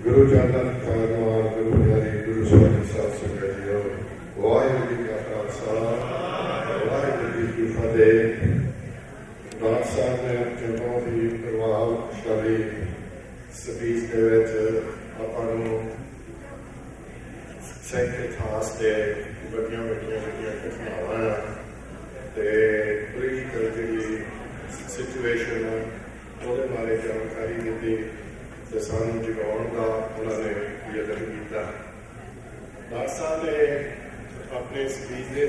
गुरु चरण कमलवान गुरु प्यारे गुरु स्वामी साध संगत जीओ वाहिगुरू जी का खालसा वाहिगुरू जी की फतेह। दास साहब ने अपने बहुत ही प्रभावशाली स्पीच के अपन सिख इतिहास के बड़िया घटनावां पोलीटिकल जी सिचुएशन वो बारे जानकारी दी तो सानू जगाउण का उन्होंने यतन किया। दास साहब ने अपने स्पीच के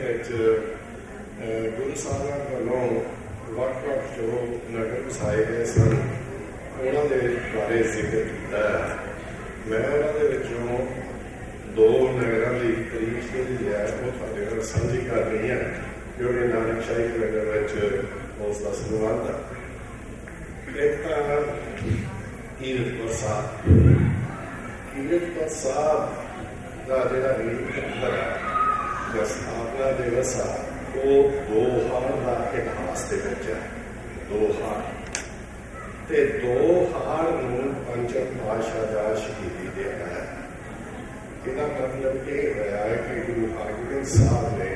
गुरु साहब वालों वक्-वक् जो नगर वसाए गए सन उन्होंने बारे जिक्र किया। मैं उन्होंने दो नगरों की तारीफ जी है वो थोड़े साझी कर रही है जो कि नानकशाही नगर उसका संबंध है। एक तो कीरतपुर साहब का जोड़ा नींव है स्थापना दिवस है वो दो हार का इतिहास के है। दो हार पंचम पातशाह का शहीदी दिहाड़ा है। इसका मतलब ये होया है कि गुरु हरगोबिंद साहब ने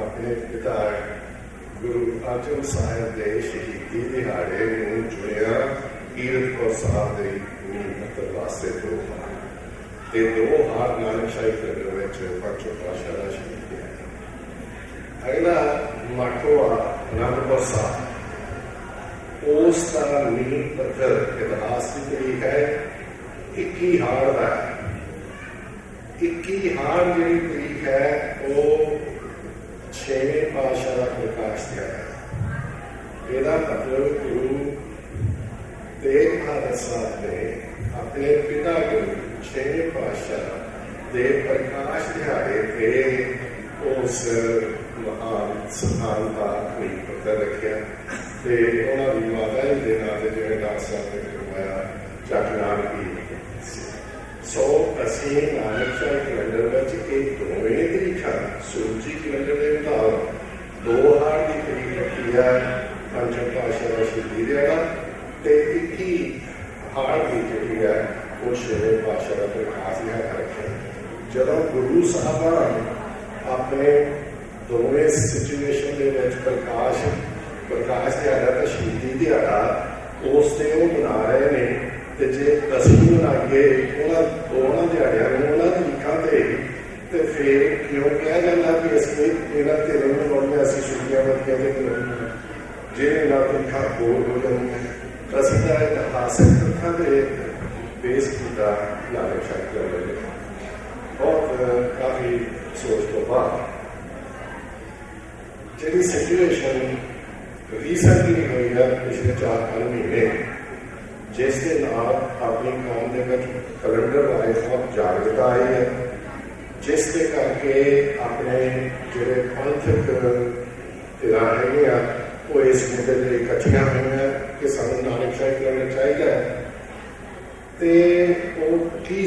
अपने पिता गुरु अर्जन साहब के शहीदी दिहाड़े चुनिया कीरतपुर साहब के नींव वास्ते दो हार नानकशाही नगर पंचम पातशाह का शहीदी है। अगला माठोआ आनंदपुर साहब उसका नींव पत्थर इतिहास की तरीक है 21 हार का। 21 हार जी तरीक है वो 6वें पातशाह का प्रकाश दिहाड़ा है। यदा मतलब गुरु तेग बहादुर साहब ने अपने पिता गुरु 6वें पातशाह के प्रकाश दिहाड़े से उस महान स्थान का नींव पत्थर रखा। तो उन्होंने माता जी के नाम से जो दास साहब ने करवाया जग नानकी। सो असी नानकशाही कैलेंडर दोवें तरीखा सूरजी कैलेंडर के मुताबिक 2 हार की तरीक रखी है पंचम पातशाह का शहीदी दिहाड़ा ते 21 हार की जी है वो 6वें पातशाह का प्रकाश दिहाड़ा रखा। जदों गुरु साहबान अपने दोवें सिचुएशन के प्रकाश दिहाड़ा तो शहीदी दिहाड़ा उस दिन वो मना रहे हैं। तो जे असी मनाइए दोनों दिहाड़ियां उन्होंने तरीकों से फिर क्यों कहा जाता कि असं इन्होंने तिलों में लाने असं छुट्टियां बतियां जे इन्होंने तरीका बोल हो जाए असं तो इतिहासक तथ्यों के बेस किया नानकशाही कैलेंडर बहुत काफ़ी सोच तो बाद जी सिचुएशन रीसेंटली हुई है पिछले 4-5 महीने जिसके नाल अपनी कौम के कैलेंडर बारे बहुत जागरूकता आई है जिसके करके अपने जोड़े पंथक धिरां है वो इस मुद्दे पर इकट्ठियां हुई हैं कि सानू नानकशाही कैलेंडर चाहिए। तो वो की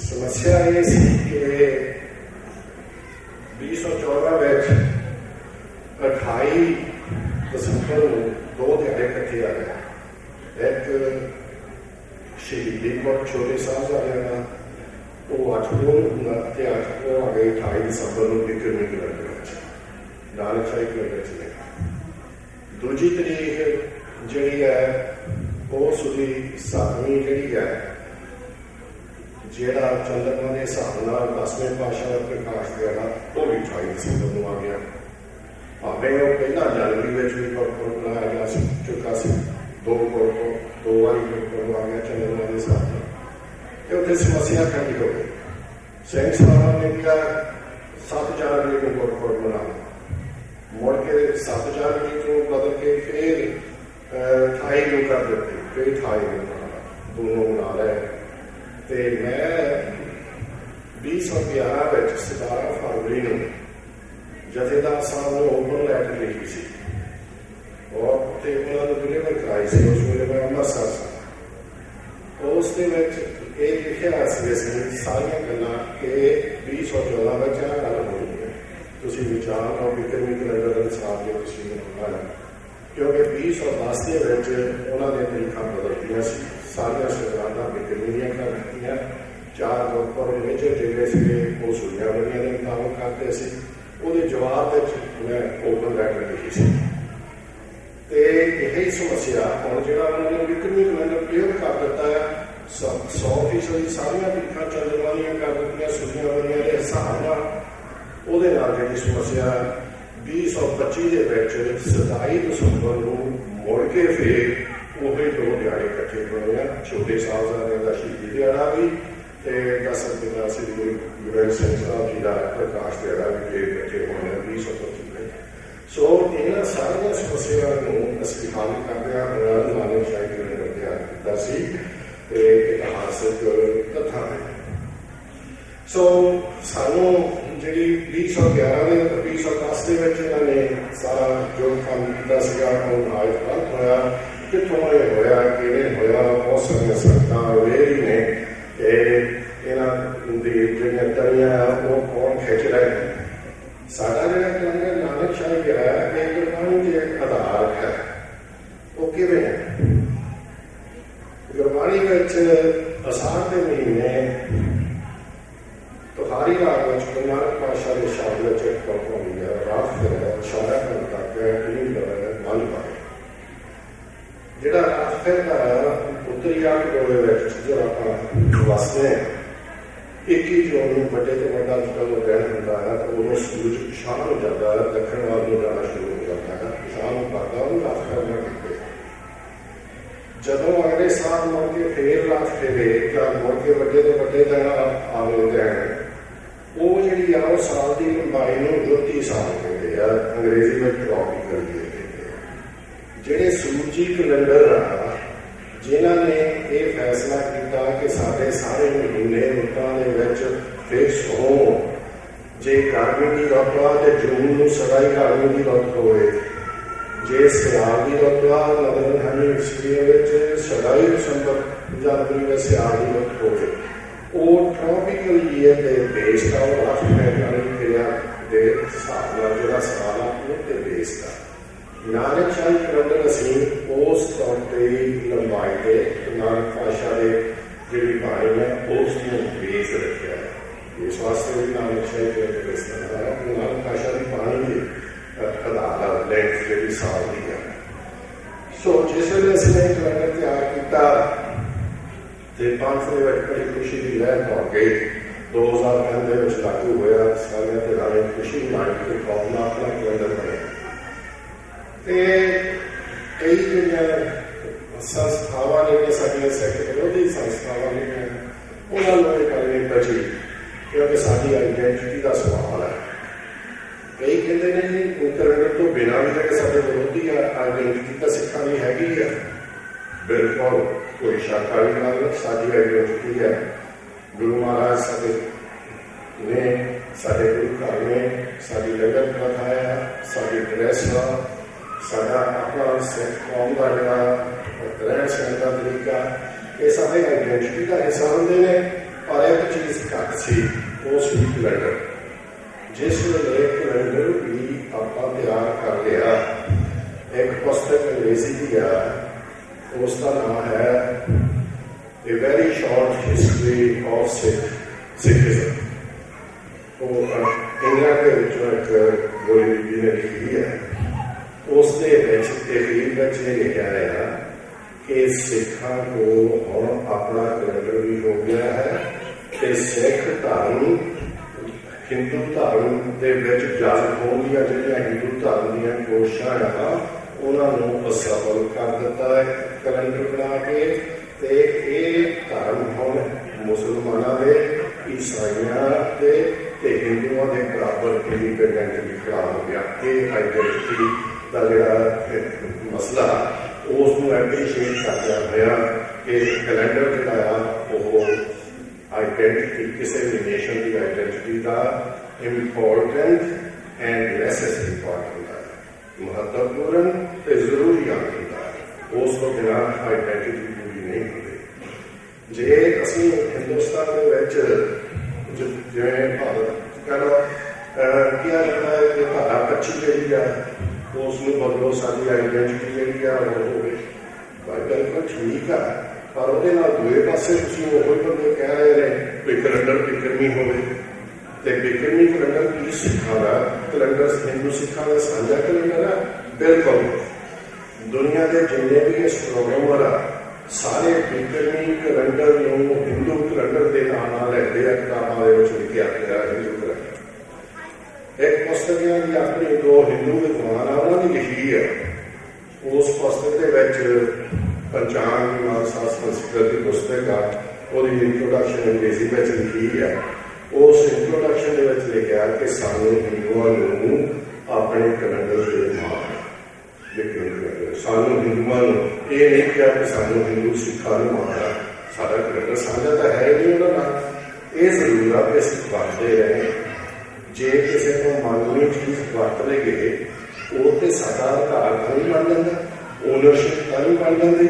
समस्या ये सी कि 2014 में 28 दिसंबर को 2 दिहाड़े इकट्ठे आ गए। एक शहीदी गुरु छोटे साहबजादे का वो 8 को आ गए 28 दिसंबर को बिक्रमी कैलेंडर नानकशाही कैलेंडर। दूजी तरीक जी है उस 7वीं जी है जोड़ा चंद्रमा के हिसाब न 10वें पातशाह का प्रकाश दिहाड़ा वो भी 28 दिसंबर को आ गया। भावें वो पहला जनवरी में भी गुरपुरब मनाया जा चुका से 2 बारी गुरपुरब आ गया चंद्रमा के हिसाब से। उत्थे समस्या खड़ी हो गई। सिंह साहब ने कहा 7 जनवरी को गुरपुरब मनाओ मुड़ के 7 जनवरी को बदल के फिर 28 को कर देते फिर 28 को मना दोनों मना रहे। तो मैं 2011 में 17 फरवरी को जथेदार साहब ने ओपन लैटर लिखी सी और उन्होंने डिलीवर कराई सी। उस वे मैं अमृतसर सा उस लिखा सारिया गल्लां कि 2014 में क्या गल होनी है तुसीं विचार लो बिक्रमी कैलेंडर अनुसार जो तुसीं मनाया क्योंकि 2010 के उन्होंने तरीका बदल दिया सारिया सरकारां बिगड़नियां कर दित्तियां। 4 गुरपुरब मेजर ਜਿਹੜੇ ਸੀਗੇ ਉਹ ਸੁਣਿਆਵਲੀਆਂ ਦੇ ਮੁਤਾਬਕ ਕਰਦੇ ਸੀ। ਉਹਦੇ ਜਵਾਬ ਵਿੱਚ ਮੈਂ ਓਪਨ ਲੈਟਰ ਲਿਖੀ ਸੀ ਤੇ ਇਹੀ ਸਮੱਸਿਆ ਹੁਣ ਜਿਹੜਾ ਉਹਨਾਂ ਨੇ ਵਿਕਰਮੀ ਕੈਲੰਡਰ ਕਲੀਅਰ ਕਰ ਦਿੱਤਾ ਹੈ 100% ਸਾਰੀਆਂ ਤਰੀਕਾਂ ਚੱਲਣ ਵਾਲੀਆਂ ਕਰ ਦਿੱਤੀਆਂ ਸੁਣਿਆਵਲੀਆਂ ਦੇ ਹਿਸਾਬ ਨਾਲ। ਉਹਦੇ ਨਾਲ ਜਿਹੜੀ ਸਮੱਸਿਆ 2025 ਦੇ ਵਿੱਚ 27 ਦਸੰਬਰ ਨੂੰ ਮੁੜ ਕੇ ਫਿਰ ਉਹੀ 2 ਦਿਹਾੜੇ ਇਕੱਠੇ ਹੋਏ ਆ। ਛੋਟੇ ਸਾਹਿਬਜ਼ਾਦਿਆਂ ਦਾ ਸ਼ਹੀਦੀ ਦਿਹਾੜਾ ਵੀ ਤੇ 10 ਦਿਨਾਂ ਸ੍ਰੀ ਗੁਰੂ ਗ੍ਰੰਥ ਸਾਹਿਬ ਜੀ ਦਾ ਪ੍ਰਕਾਸ਼ ਦਿਹਾੜਾ ਵੀ ਫਿਰ ਇਕੱਠੇ ਹੋਏ ਆ 2025 ਵਿੱਚ। ਸੋ ਇਹਨਾਂ ਸਾਰੀਆਂ ਸਮੱਸਿਆਵਾਂ ਨੂੰ ਅਸੀਂ ਹੱਲ ਕਰਦਿਆਂ ਨਾਨਕ ਸ਼ਾਹੀ ਕੈਲੰਡਰ ਤਿਆਰ ਕੀਤਾ ਸੀ ਤੇ ਇਤਿਹਾਸਕ ਤੱਥਾਂ ਨੇ। ਸੋ ਸਾਨੂੰ ਜਿਹੜੀ 2011 ਦੇ 2010 ਦੇ ਵਿੱਚ ਇਹਨਾਂ ਨੇ ਸਾਰਾ ਜੋ ਕੰਮ ਕੀਤਾ ਸੀਗਾ ਉਹ ਰਾਜਪਾਲ ਹੋਇਆ ਕਿੱਥੋਂ ਇਹ ਹੋਇਆ ਕਿਵੇਂ ਹੋਇਆ। ਬਹੁਤ ਸਾਰੀਆਂ ਸੰਗਤਾਂ ਵੇਰੀ ਨੇ ਤੇ ਇਹਨਾਂ ਦੀ ਜਿਹੜੀਆਂ ਤਰੀਆਂ ਉਹ ਕੌਣ ਖਿੱਚ ਰਹੇ ਨੇ। ਸਾਡਾ ਜਿਹੜਾ ਕੈਲੰਡਰ ਨਾਨਕ ਸ਼ਾਹੀ ਹੈ ਇਹ ਗੁਰਬਾਣੀ ਦੇ ਆਧਾਰ ਹੈ। ਉਹ ਕਿਵੇਂ ਹੈ? ਗੁਰਬਾਣੀ ਵਿੱਚ ਅਸਾਰ ਦੇ ਮਹੀਨੇ ਤੁਖਾਰੀ ਰਾਗ ਵਿੱਚ ਗੁਰੂ ਨਾਨਕ ਪਾਤਸ਼ਾਹ ਦੇ ਸ਼ਬਦ ਵਿੱਚ ਇੱਕ ਗੱਲ ਹੁੰਦੀ ਹੈ ਰਾਤ ਫਿਰ ਇਸ਼ਾਰਾ ਕਰਨ ਤੱਕ ਇਹ ਮਨ ਪਾਏ। ਜਿਹੜਾ ਰਾਤ ਫਿਰ ਦਾ ਉੱਤਰੀ ਆਟੋਏ ਵਿੱਚ ਜਿਹੜਾ ਆਪਾਂ ਵਸਦੇ ਹਾਂ 21 ਜੂਨ ਨੂੰ ਵੱਡੇ ਤੋਂ ਵੱਡਾ ਜਦੋਂ ਦਿਨ ਹੁੰਦਾ ਹੈ ਤਾਂ ਉਦੋਂ ਸੂਰਜ ਸ਼ਾਮ ਹੋ ਜਾਂਦਾ ਹੈ ਦੱਖਣ ਵੱਲ ਨੂੰ ਜਾਣਾ ਸ਼ੁਰੂ ਹੋ ਜਾਂਦਾ ਹੈ। ਸ਼ਾਮ ਨੂੰ ਕਰਦਾ ਉਹਨੂੰ ਰਾਤ ਕਰਨਾ ਕਿਤੇ ਜਦੋਂ ਅਗਲੇ ਸਾਲ ਮੁੜ ਕੇ ਫੇਰ ਰਾਤ ਫੇਰੇ ਜਾਂ ਮੁੜ ਕੇ ਵੱਡੇ ਤੋਂ ਵੱਡੇ ਦਿਨ ਆਉਂਦੇ ਹਨ ਉਹ ਜਿਹੜੀ ਆ ਉਹ ਸਾਲ ਦੀ ਲੰਬਾਈ ਨੂੰ 29 ਸਾਲ ਕਹਿੰਦੇ ਆ। ਅੰਗਰੇਜ਼ੀ ਵਿੱਚ ਟ੍ਰੋਪੀਕਲ ਕਹਿੰਦੇ ਆ। ਜਿਹੜੇ ਸੂਰਜੀ ਕੈਲੰਡਰ ਆ ਜਿਨ੍ਹਾਂ ਨੇ ਇਹ ਫੈਸਲਾ ਕੀਤਾ ਕਿ ਸਾਡੇ ਸਾਰੇ ਮਹੀਨੇ ਰੁੱਤਾਂ ਦੇ ਵਿੱਚ ਫਿਕਸ ਹੋਣ। ਜੇ ਗਰਮੀ ਦੀ ਰੁੱਤ ਆ ਤੇ ਜੂਨ ਨੂੰ ਸਦਾਈ ਗਰਮੀ ਦੀ ਰੁੱਤ ਹੋਵੇ। ਜੇ ਸਿਆਲ ਦੀ ਰੁੱਤ ਆ ਨਵੰਬਰ ਹਮੇਸ਼ਾ ਵਿੱਚ ਸਦਾਈ ਦਸੰਬਰ ਜਨਵਰੀ ਵਿੱਚ ਸਿਆਲ ਦੀ ਰੁੱਤ ਹੋਵੇ। ਉਹ ਟ੍ਰੋਪੀਕਲ ਈਅਰ ਦੇ ਬੇਸ ਦਾ ਉਹ ਰਾਤ ਮੈਦਾਨੀ ਕਿਰਿਆ ਦੇ ਹਿਸਾਬ ਨਾਲ ਜਿਹੜਾ ਸਾਲ ਆ ਉਹ ਤੇ ਬੇਸ ਦਾ ਨਾਨਕ ਸ਼ਾਹੀ ਕੈਲੰਡਰ ਅਸੀਂ ਉਸ ਤੌਰ ਤੇ ਲੰਬਾਈ ਦੇ ਨਾਨਕ ਪਾਤਸ਼ਾਹ ਦੇ ਜਿਹੜੀ ਬਾਣੀ ਹੈ ਉਸ ਨੂੰ ਬੇਸ ਰੱਖਿਆ ਹੈ। ਇਸ ਵਾਸਤੇ ਵੀ ਨਾਨਕ ਸ਼ਾਹੀ ਕੈਲੰਡਰ ਇਸ ਤਰ੍ਹਾਂ ਹੈ ਕਿ ਨਾਨਕ ਪਾਤਸ਼ਾਹ ਦੀ ਬਾਣੀ ਦੇ ਆਧਾਰ ਲੈਂਸ ਜਿਹੜੀ ਸਾਲ ਦੀ ਹੈ। ਸੋ ਜਿਸ ਵੇਲੇ ਅਸੀਂ ਇਹ ਕੈਲੰਡਰ ਤਿਆਰ ਕੀਤਾ ਤੇ ਪੰਥ ਦੇ ਵਿੱਚ ਬੜੀ ਖੁਸ਼ੀ ਦੀ ਲਹਿਰ ਦੌੜ ਗਈ। 2005 ਦੇ ਵਿੱਚ ਲਾਗੂ ਹੋਇਆ। ਸਾਰਿਆਂ ਤੇ ਰਾਏ ਖੁਸ਼ੀ ਮਨਾਈ ਕਿ ਕੌਮ ਦਾ ਆਪਣਾ ਕੈਲੰਡਰ ਬਣਿਆ ਤੇ ਕਈ ਜਿਹੜੀਆਂ ਸੰਸਥਾਵਾਂ ਨੇ ਸਾਡੀਆਂ ਸਿੱਖ ਵਿਰੋਧੀ ਸੰਸਥਾਵਾਂ ਨੇ ਉਹਨਾਂ ਨੂੰ ਇਹ ਗੱਲ ਨਹੀਂ ਬਚੀ ਕਿਉਂਕਿ ਸਾਡੀ ਆਈਡੈਂਟਿਟੀ ਦਾ ਸਵਾਲ ਹੈ। ਕਈ ਕਹਿੰਦੇ ਨੇ ਜੀ ਕੈਲੰਡਰ ਤੋਂ ਬਿਨਾਂ ਵੀ ਜਿਹੜੇ ਸਾਡੇ ਵਿਰੋਧੀ ਆ ਆਈਡੈਂਟਿਟੀ ਤਾਂ ਸਿੱਖਾਂ ਦੀ ਹੈਗੀ ਆ। ਬਿਲਕੁਲ ਕੋਈ ਸ਼ੱਕ ਵਾਲੀ ਗੱਲ ਸਾਡੀ ਆਈਡੈਂਟਿਟੀ ਹੈ। ਗੁਰੂ ਮਹਾਰਾਜ ਸਾਡੇ ਨੇ ਸਾਡੇ ਗੁਰੂ ਘਰ ਨੇ ਸਾਡੀ ਲੰਗਰ ਪ੍ਰਥਾ ਹੈ ਸਾਡੀ ਡਰੈਸ ਦਾ ਸਾਡਾ ਆਪਣਾ ਸਿੱਖ ਕੌਮ ਦਾ ਜਿਹੜਾ ਰਹਿਣ ਸਹਿਣ ਦਾ ਤਰੀਕਾ ਇਹ ਸਾਡੇ ਆਈਡੈਂਟਿਟੀ ਦਾ ਹਿੱਸਾ ਹੁੰਦੇ ਨੇ। ਪਰ ਇੱਕ ਚੀਜ਼ ਘੱਟ ਸੀ ਉਹ ਸੀ ਕੈਲੰਡਰ। ਜਿਸ ਵੇਲੇ ਕੈਲੰਡਰ ਵੀ ਆਪਾਂ ਤਿਆਰ ਕਰ ਲਿਆ ਇੱਕ ਪੁਸਤਕ ਅੰਗਰੇਜ਼ੀ ਦੀ ਆ ਉਸ ਦਾ ਨਾਮ ਹੈ A Very Short History of Sikhism। ਉਹ ਇੰਗਲੈਂਡ ਦੇ ਵਿੱਚੋਂ ਇੱਕ ਗੋਲੀ ਬੀਬੀ ਨੇ ਲਿਖੀ ਹੈ। ਉਸ ਦੇ ਵਿੱਚ ਤਹਿਰੀਰ ਵਿੱਚ ਇਹ ਲਿਖਿਆ ਹੈ ਕਿ ਸਿੱਖਾਂ ਕੋਲ ਹੁਣ ਆਪਣਾ ਕੈਲੰਡਰ ਵੀ ਹੋ ਗਿਆ ਹੈ ਤੇ ਸਿੱਖ ਧਰਮ ਹਿੰਦੂ ਧਰਮ ਦੇ ਵਿੱਚ ਜਾਗਰੂਕ ਹੋਣ ਦੀਆਂ ਜਿਹੜੀਆਂ ਹਿੰਦੂ ਧਰਮ ਦੀਆਂ ਕੋਸ਼ਿਸ਼ਾਂ ਆ ਉਹਨਾਂ ਨੂੰ ਅਸਫਲ ਕਰ ਦਿੱਤਾ ਹੈ ਕੈਲੰਡਰ ਬਣਾ ਕੇ। ਤੇ ਇਹ ਧਰਮ ਹੁਣ ਮੁਸਲਮਾਨਾਂ ਦੇ ਈਸਾਈਆਂ ਦੇ ਤੇ ਹਿੰਦੂਆਂ ਦੇ ਬਰਾਬਰ ਇੰਡੀਪੈਂਡੈਂਟਲੀ ਖੜਾ ਹੋ ਗਿਆ। ਇਹ ਆਈਡੈਂਟਿਟੀ ਦਾ ਜਿਹੜਾ ਮਸਲਾ ਉਸ ਨੂੰ ਐਪਰੀਸ਼ੀਏਟ ਕਰਦਿਆਂ ਹੋਇਆ ਕਿ ਕੈਲੰਡਰ ਜਿਹੜਾ ਆ ਉਹ ਆਈਡੈਂਟਿਟੀ ਕਿਸੇ ਵੀ nation the identity the important and necessary part ਹੁੰਦਾ ਹੈ। ਮਹੱਤਵਪੂਰਨ ਤੇ ਜ਼ਰੂਰੀ ਅੰਗ ਹੁੰਦਾ ਹੈ। ਉਸ ਤੋਂ ਬਿਨਾਂ ਆਈਡੈਂਟਿਟੀ ਪੂਰੀ ਨਹੀਂ ਹੁੰਦੀ। ਜੇ ਅਸੀਂ ਹਿੰਦੁਸਤਾਨ ਦੇ ਵਿੱਚ ਜਿਵੇਂ ਭਾਰਤ ਕਹਿੰਦਾ ਕਿਹਾ ਜਾਂਦਾ ਹੈ ਕਿ ਧਾਰਾ 25 ਜਿਹੜੀ ਆ ਉਸ ਨੂੰ ਬਦਲੋ ਸਾਡੀ ਆਈਡੈਂਟਿਟੀ ਜਿਹੜੀ ਆ ਉਹ ਹੋਵੇ। ਬਿਲਕੁਲ ਠੀਕ ਆ पर वो दूए पासे वो बंदे कह रहे हैं भी कैलेंडर बिक्रमी होवे तो बिक्रमी कैलेंडर की सिखा का कैलेंडर हिंदू सिखा का साझा कैलेंडर है। बिल्कुल दुनिया के जिन्ने भी एस्ट्रोनॉमर आ सारे बिक्रमी कैलेंडर हिंदू कैलेंडर के नाम लेते हैं। किताबों लिखा गया हिंदू कैलेंडर एक पुस्तक है कि अपनी दो हिंदू विद्वान उन्होंने लिखी है। उस पुस्तक के पंचांग मीमांसा संस्कृत की पुस्तक आ इंट्रोडक्शन अंग्रेजी में लिखी है। उस इंट्रोडक्शन के लिखा कि सानू हिंदुओं अपने कैलेंडर के नाम सानू हिंदुओं ये नहीं कहा कि सानू हिंदू सिखा माना सारा कैलेंडर साझा तो है नहीं उन्होंने। ये जरूर है कि असं वरतते रहे जे किसी को मानवी चीज़ वरत लगे वो तो साडा अधिकार का नहीं बन जाता, ओनरशिप का नहीं बन जाती।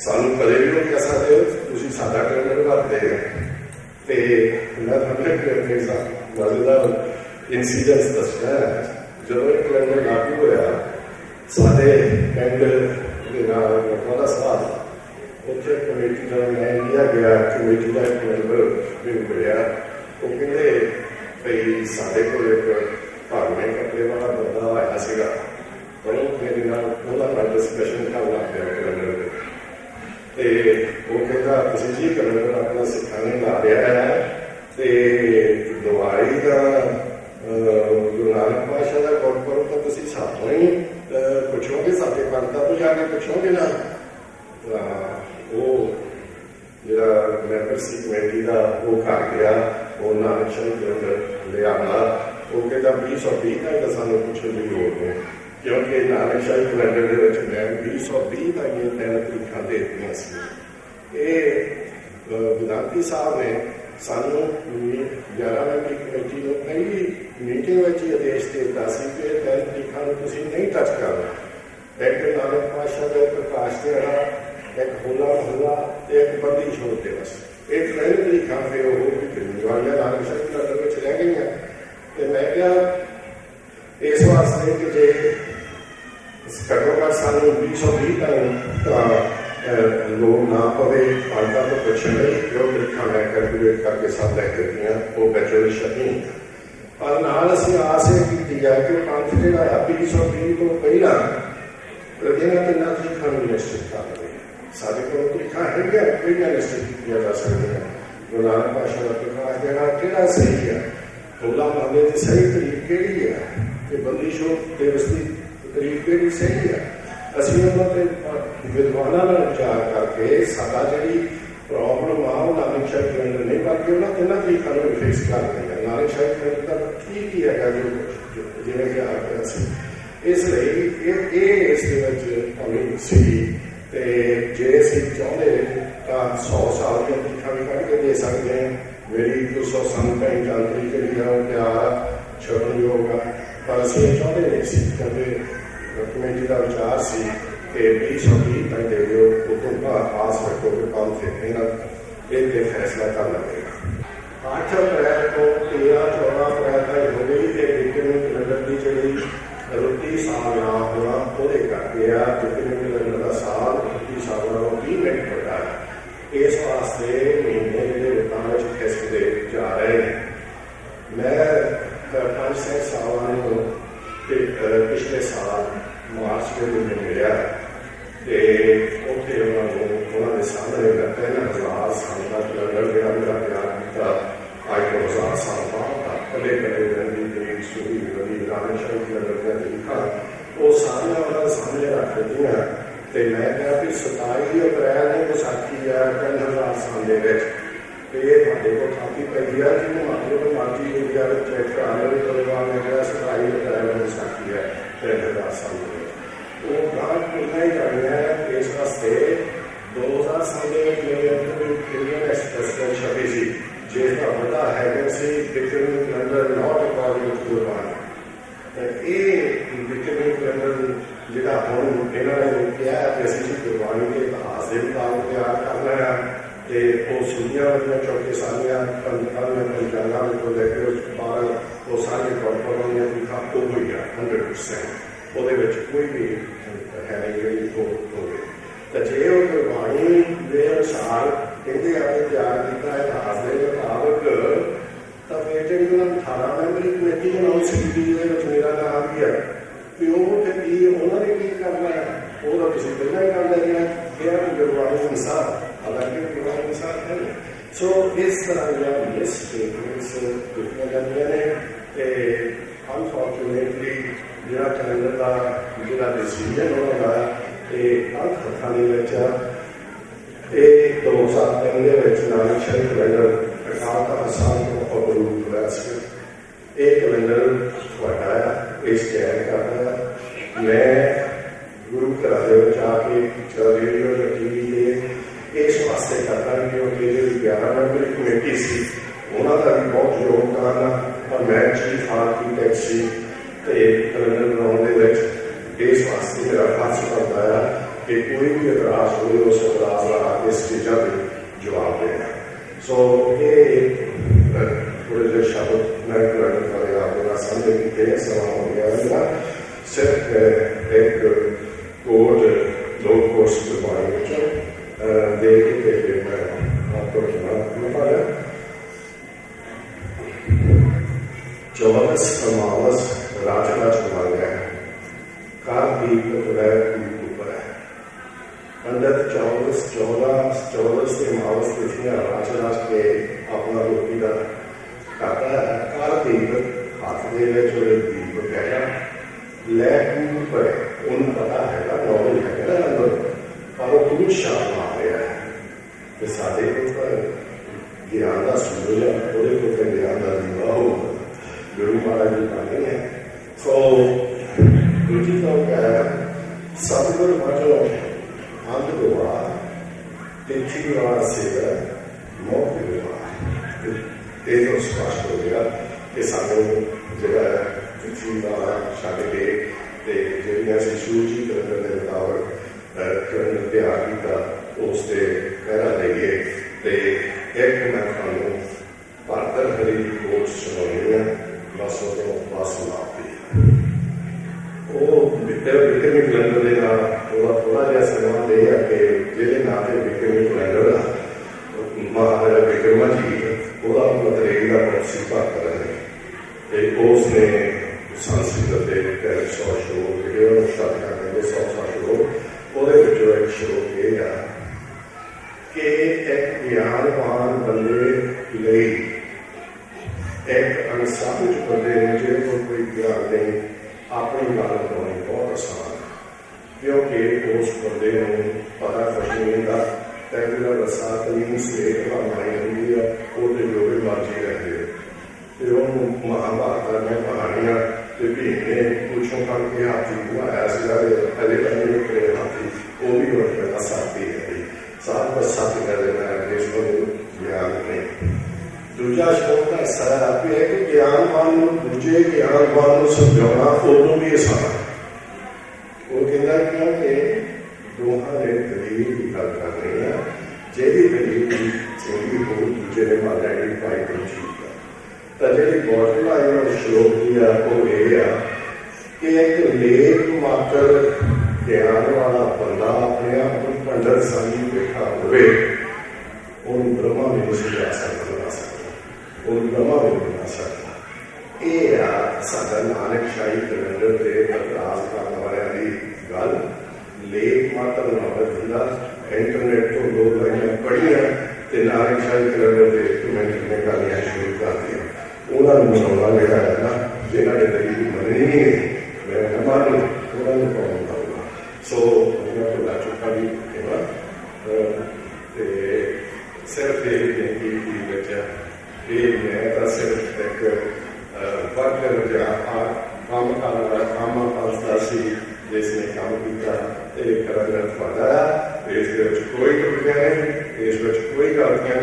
सानू कदे भी नहीं कह सकते हो तुसीं साडा कैलेंडर वरतते हो। मैं थोड़ा मजेदार इंसीडेंस दसना जो एक कैलेंडर लागू होया साडे पिंड के नाल वाला साहब उत्थे कमेटी का मैं इंडिया गया कमेटी का कैलेंडर मैनूं मिलिया। वो कहते भाई साडे कोल एक भावें कपड़े वाला बंदा आया सीगा तो मेरे नाल डिस्कशन करन लग पिया कैलेंडर ते वो कहता तुसीं जी कैलेंडर अपना सिखाने ला रहा है ते दिवाली का गुरु नानक पातशाह का गुरपुरब तो तुसीं साथों ही पुछोगे साडे पंडितां तो जाके पुछोगे ना। वो जिहड़ा मैंबर सी कमेटी का वो घर गया वो नानक शाही कैलेंडर ले आना। वो कहता 2020 तक तो सानू पुछण की लोड़ नहीं क्योंकि नानक शाही कैलेंडर के मैं 2020 तक ये 3 तरीकां दे दित्तियां सी। ये विधानती साहब ने सानू 11 की कमेटी को पहली मीटिंग में ही आदेश दिता सी कि 3 तरीकां नूं तुसीं नहीं टच करना। एक नानक पातशाह का प्रकाश दिहाड़ा, एक होला महला, एक बंदी छोड़ दिवस। ये 3 तरीकां फिर वो वालिया नानक शाही कैलेंडर में रह गई हैं। तो मैं क्या इस वास्ते कि जे घट्टो घट सानू 2020 तक लोग ना पवे पंडितां तो पुछण लई जो तरीका मैं कैलकुलेट करके सब लैके दियां वो बैचलर शकी पर नाल असीं आस ये कीती जाए कि पंथ जिहड़ा 2020 तो पहला इन्हां तिन्नां तरीकां नूं निश्चित कर लवे। साडे कोल तरीकां हैगियां किहड़ियां निश्चित कीतियां जा सकदियां। गुरु नानक पातशाह दा प्रकाश दिहाड़ा किहड़ा सही है, होला महल्ले की सही तरीक केड़ी है, कि बंदी छोड़ दिवस की तरीक केड़ी सही है। असीं उन्होंने विद्वानां नाल विचार करके साडा जिहड़ी प्रॉब्लम आ वो नानक शाही कैलेंडर नहीं बल्कि उन्होंने 3 तरीकों को फिक्स कर दिया। नानक शाही कैलेंडर ठीक ही है जो जिवें कि आ गया सी। इसलिए इस कमी सी जे असीं चाहुंदे तां 100 साल दी तरीकां भी कढ के दे सकते हैं। मेरी 200 संताई जानकारी जी है वो प्यार छड़न योग है पर असीं चाहते नहीं सी क्योंकि कमेटी का विचार से कि 2020 तक दे दो उस तो आस रखो कि काम फिर ये फैसला कर लगेगा। 8 अप्रैल को 13-14 अप्रैल तक हो गई बिक्रमी कैलेंडर की जी रुट्टी साल ना होना वो करके आ बिक्रमी कैलेंडर का साल रुट्टी साल नालों 30 मिनट बड़ा है। इस वास्ते महीने के रुटां में खिसकते जा रहे हैं। मैं 5-6 साल पिछले साल मार्च के महीने मिलिया तो उत्थे उन्होंने सामने मैं 3000 साल का कैलेंडर जो मेरा तैयार किया अज तो 1000 साल बाद कदे कदे रही तरीक सूही रही नानक शाही कैलेंडर का तरीका वो सारिया उन्होंने सामने रख दिया। तो मैं कहा कि 27 अप्रैल ने विसाखी है 3000 साल के ये थोड़े को थापी पई है जिन्हें मात्र को मार्ची एरिया में चेक करा लो परिवार ने कहा 27 अप्रैल में विसाखी है 3000 साल के वो गांव खुलना ही जानी है। इस वास्ते 2000 साल इंडियन एक्सप्रेस छपी सी जिसका बड़ा हैगर से Bikrami calendar not according to one ये बिक्रमी कैलेंडर जिहड़ा हुण इन्होंने कहा कि असीं गुरबाणी के इतिहास के मुताबिक तैयार करना है तो वो सुनिया वाली चौके सारिया पंचांगा को लैके 12 वो सारे गुरपुरब दी तरीकां हो गई है 100%। वो कोई भी है नहीं जी हो गई तो जे वो गुरबाणी ਬੇਅਨੁਸਾਰ ਕਹਿੰਦੇ ਆਪਣੇ ਤਿਆਰ ਕੀਤਾ ਇਤਿਹਾਸ ਦੇ ਮੁਤਾਬਕ ਤਾਂ ਫਿਰ ਜਿਹੜੀ ਉਹਨਾਂ 18 ਮੈਂਬਰੀ ਕਮੇਟੀ ਬਣਾਉਣੀ ਸੀ ਜਿਹਦੇ ਵਿੱਚ ਮੇਰਾ ਨਾਮ ਵੀ ਹੈ ਵੀ ਉਹ ਫਿਰ ਕੀ ਉਹਨਾਂ ਨੇ ਕੀ ਕਰਨਾ ਹੈ ਉਹ ਤਾਂ ਤੁਸੀਂ ਪਹਿਲਾਂ ਹੀ ਕਰ ਲੈਣਾ ਕਿਹਾ ਕਿ ਗੁਰਬਾਣੀ ਅਨੁਸਾਰ ਹਾਲਾਂਕਿ ਗੁਰਬਾਣੀ ਅਨੁਸਾਰ ਹੈ ਸੋ ਇਸ ਤਰ੍ਹਾਂ ਦੀਆਂ ਮਿਸਟੇਕਸ ਦਿੱਤੀਆਂ ਜਾਂਦੀਆਂ ਨੇ ਅਤੇ ਅਨਫੋਰਚੂਨੇਟਲੀ ਜਿਹੜਾ ਕੈਲੰਡਰ ਦਾ ਜਿਹੜਾ ਡਿਸੀਜਨ ਉਹਨਾਂ ਦਾ ਇਹ ਗਲਤ ਹੱਥਾਂ ਦੇ ਵਿੱਚ ਆ ਇਹ 2003 ਦੇ ਵਿੱਚ ਨਾਨਕਸ਼ਾਹੀ ਕੈਲੰਡਰ ਅਕਾਲ ਤਖ਼ਤ ਸਾਹਿਬ ਤੋਂ ਅਪਰੂਵ ਹੋਇਆ ਸੀ ਇਹ ਕੈਲੰਡਰ ਤੁਹਾਡਾ ਇਸ ਚੈਨ ਕਰਦਾ ਮੈਂ ਗੁਰੂ ਘਰਾਂ ਦੇ ਵਿੱਚ ਆ ਕੇ ਰੇਡੀਓ ਜਾਂ ਟੀ ਵੀ 'ਤੇ ਇਸ ਵਾਸਤੇ ਕਰਦਾ ਕਿਉਂਕਿ ਜਿਹੜੀ 11 ਮੈਂਬਰੀ ਕਮੇਟੀ ਸੀ ਉਹਨਾਂ ਦਾ ਵੀ ਬਹੁਤ ਯੋਗਦਾਨ ਆ ਪਰ ਮੈਂ ਚੀਫ ਆਰਕੀਟੈਕਟ ਸੀ ਅਤੇ ਕੈਲੰਡਰ ਬਣਾਉਣ ਦੇ ਵਿੱਚ ਇਸ ਵਾਸਤੇ ਮੇਰਾ ਫਰਜ਼ ਬਣਦਾ ਆ ਕਿ ਕੋਈ ਵੀ ਇਤਰਾਜ਼ ਹੋਵੇ ਉਸ ਇਤਰਾਜ਼ ਦਾ ਆ ਕੇ ਸਟੇਜਾਂ 'ਤੇ ਜਵਾਬ ਦੇਣਾ ਸੋ ਇਹ ਥੋੜ੍ਹੇ ਜਿਹੇ ਸ਼ਬਦ ਮੈਂ ਕੈਲੰਡਰ ਬਾਰੇ ਆਪਣੇ ਨਾਲ ਸਾਂਝੇ ਕੀਤੇ ਸਮਾਂ ਹੋ ਗਿਆ ਮੇਰਾ ਸਿਰਫ ਇੱਕ ਕੋਡ ਲੋਕ ਕੋਰਸ ਗੁਰਬਾਣੀ ਵਿੱਚੋਂ ਦੇ ਕੇ ਤੇ ਮੈਂ ਆਪ ਤੋਂ ਜਵਾਬ ਪਾਇਆ 24 ਅਮਾਵਸ ਰਾਜ ਮੰਗਿਆ ਕਾਰਤਿਕ ਵੈ ਉੱਪਰ ਹੈ ਪੰਡਤ 14 ਦੇ ਅਮਾਵਸ ਤਿਥੀਆਂ ਰਾਜ ਕੇ ਆਪਣਾ ਰੋਟੀ ਦਾ ਕਰਦਾ ਹੈ ਕਾਰਤਿਕ ਹੱਥ ਦੇ ਵਿੱਚ ਉਹਦੇ ਦੀਪ ਕਹਿਆ ਲੈ ਉੱਪਰ ਉਹਨੂੰ ਪਤਾ ਹੈਗਾ ਨੌਲੇਜ ਹੈਗਾ ਅੰਦਰ ਪਰ ਉਹ ਕਿਉਂ ਸ਼ਾਮ ਆ ਰਿਹਾ ਹੈ ਤੇ ਸਾਡੇ ਕੋਲ ਤਾਂ ਗਿਆਨ ਦਾ ਸੂਰਜ ਹੈ ਉਹਦੇ ਕੋਲ ਤਾਂ ਗਿਆਨ ਦਾ ਦੀਵਾ ਹੋਊਗਾ ਗੁਰੂ ਮਹਾਰਾਜ ਜੀ ਕਹਿੰਦੇ ਨੇ ਸੋ ਦੂਜੀ ਗੱਲ ਹੈ ਸਤਿਗੁਰ ਵਜੋਂ ਅੰਧ ਵਿਵਹਾਰ ਤਿੱਥੀ ਵਾਰ ਸੇਵਾ ਮੌਤ ਵਿਵਹਾਰ ਇਹ ਤੋਂ ਸਪਸ਼ਟ ਹੋ ਗਿਆ ਕਿ ਸਾਨੂੰ ਜਿਹੜਾ ਤਿੱਥੀ ਵਾਰ ਛੱਡ ਕੇ ਅਤੇ ਜਿਹੜੀਆਂ ਅਸੀਂ ਸੂਰਜੀ ਕੈਲੰਡਰ ਦੇ ਮੁਤਾਬਕ ਕੈਲੰਡਰ ਤਿਆਰ ਕੀਤਾ ਉਸ 'ਤੇ ਪਹਿਰਾ ਲਈਏ ਅਤੇ ਇੱਕ ਮੈਂ ਤੁਹਾਨੂੰ ਭਾਰਤਰ ਹਰੀ ਦੀ ਕੋਚ ਸੁਣਾਉਣੀ ਹੈ ਬਸ ਉਦੋਂ ਬਸ ਮਾਪੀ ਉਹ ਵਿਕਰਮੀ ਕੈਲੰਡਰ ਦੇ ਨਾਲ ਥੋੜ੍ਹਾ ਜਿਹਾ ਸਮਾਂ ਦੇ ਆ ਕਿ ਜਿਹਦੇ ਨਾਂ 'ਤੇ ਵਿਕਰਮੀ ਕੈਲੰਡਰ ਆ ਮਹਾਰਾਜਾ ਵਿਕਰਮਾ ਜੀ ਉਹਦਾ ਮਤਰੇਈ ਦਾ ਪ੍ਰੋਸੀ ਭਾਰਤ ਰਹੇ ਅਤੇ ਉਸ ਨੇ ਸੰਸਕ੍ਰਿਤ ਦੇ 100 ਸ਼ਲੋਕ ਜਿਹੜੇ ਉਹਨੂੰ ਸ਼ਬਦਾਂ ਕਹਿੰਦੇ 100 ਸ਼ਲੋਕ ਉਹਦੇ ਵਿੱਚੋਂ ਇੱਕ ਸ਼ਲੋਕ ਇਹ ਆ ਕਿ ਇੱਕ ਗਿਆਨਵਾਨ ਬੰਦੇ ਲਈ ਇੱਕ ਅਨਸਮਝ ਬੰਦੇ ਨੂੰ ਜਿਹਦੇ ਕੋਲ ਕੋਈ ਗਿਆਨ ਨਹੀਂ ਆਪਣੀ ਗੱਲ ਬਣਾਉਣੀ ਬਹੁਤ ਆਸਾਨ ਹੈ ਕਿਉਂਕਿ ਉਸ ਬੰਦੇ ਨੂੰ ਪਤਾ ਕੁਛ ਨਹੀਂ ਹੁੰਦਾ ਤੈਨੂੰ ਰਸਾ ਤਲੀਮ ਸਲੇਟ ਬਣਾਈ ਹੁੰਦੀ ਆ ਉਹਦੇ ਜੋ ਵੀ ਮਰਜ਼ੀ ਰਹਿੰਦੇ ਅਤੇ ਉਹਨੂੰ ਮਹਾਂਭਾਰਤ ਦੀਆਂ ਕਹਾਣੀਆਂ ਅਤੇ ਭੀਮ ਨੇ ਪੁੱਛੋਂ ਫੜ ਕੇ ਹਾਥੀ ਘੁਮਾਇਆ ਸੀਗਾ ਅਜੇ ਬੰਦੇ ਕਰੇ ਹਾਥੀ ਉਹ ਵੀ ਹੁਣ ਕਹਿੰਦਾ ਸਾਥੀ ਹੈ ਸਾਧ ਬਸ ਸਾਥੀ ਕਰਦੇ ਮੈਂ ਇਸ ਨੂੰ ਗਿਆਨ ਨਹੀਂ ਦੂਜਾ ਸ਼ਲੋਕ ਦਾ ਹਿੱਸਾ ਹੈ ਕਿ ਇੱਕ ਗਿਆਨਵਾਨ ਨੂੰ ਦੂਜੇ ਗਿਆਨਵਾਨ ਨੂੰ ਸਮਝਾਉਣਾ ਉਦੋਂ ਵੀ ਆਸਾਨ ਉਹ ਕਹਿੰਦਾ ਕਿ ਦੋਹਾਂ ਨੇ ਦਲੀਲ ਦੀ ਗੱਲ ਕਰਨੀ ਹੈ ਜਿਹੜੀ ਦਲੀਲ ਚੰਗੀ ਹੋ ਦੂਜੇ ਨੇ ਮਾਰਿਆ ਜਿਹੜੀ ਭਾਈ ਨੂੰ ਠੀਕ ਹੈ ਤਾਂ ਜਿਹੜੀ ਬੋਟਮ ਲਾਈਨ ਉਹ ਸ਼ਲੋਕ ਦੀ ਆ ਉਹ ਇਹ ਆ ਕਿ ਇੱਕ ਲੇਖ ਮਾਤਰ ਗਿਆਨ ਵਾਲਾ ਬੰਦਾ ਆਪਣੇ ਆਪ ਨੂੰ ਪੰਡਤ ਸਮਝੀ ਬੈਠਾ ਹੋਵੇ ਉਹਨੂੰ ਬ੍ਰਹਮਾ ਵੀ ਨਹੀਂ ਸਮਝਾ ਸਕਦਾ ਉਹਨੂੰ ਬ੍ਰਹਮਾ ਵੀ ਨਹੀਂ ਬਣਾ ਸਕਦਾ ਇਹ ਆ ਸਾਡਾ ਨਾਨਕਸ਼ਾਹੀ ਕੈਲੰਡਰ ਦੇ ਇਤਰਾਜ਼ ਕਰਨ ਵਾਲਿਆਂ ਦੀ ਗੱਲ ਲੇਖ ਮਾਤਰ ਨੌਬਤ ਹੁੰਦਾ ਇੰਟਰਨੈਟ ਤੋਂ 2 ਲਾਈਨਾਂ ਪੜ੍ਹੀਆਂ ਅਤੇ ਨਾਨਕਸ਼ਾਹੀ ਕੈਲੰਡਰ ਦੇ ਕਮੈਂਟ ਨੇ ਕਰਨੀਆਂ ਸ਼ੁਰੂ ਕਰਦੀਆਂ ਉਹਨਾਂ ਨੂੰ ਮਨਾਉਣਾ ਜਿਹੜਾ ਹੈ ਨਾ ਜਿਹਨਾਂ ਨੇ ਦਲੀਲ ਮੰਨਣੀ ਨਹੀਂ ਹੈ ਮੈਂ ਨਾ ਮੰਨ ਉਹਨਾਂ ਨੂੰ ਪਾਉਣ ਪਾਊਗਾ ਸੋ ਉਹਨਾਂ ਤੋਂ ਲਾ ਚੁੱਕਾ ਵੀ ਹੈਗਾ ਅਤੇ ਸਿਰਫ ਇਹ ਬੇਨਤੀ ਦੀ ਬੱਚਾ ਇਹ ਮੈਂ ਤਾਂ ਸਿਰਫ ਇੱਕ ਵਰਕਰ ਜਾਂ ਕੰਮ ਕਰਦਾ ਸੀ ਜਿਸ ਨੇ ਕੰਮ ਕੀਤਾ ਅਤੇ ਕੈਲੰਡਰ ਤੁਹਾਡਾ ਆ ਇਸ ਦੇ ਵਿੱਚ ਕੋਈ ਟੁੱਟੀਆਂ ਨਹੀਂ ਇਸ ਵਿੱਚ ਕੋਈ ਗਲਤੀਆਂ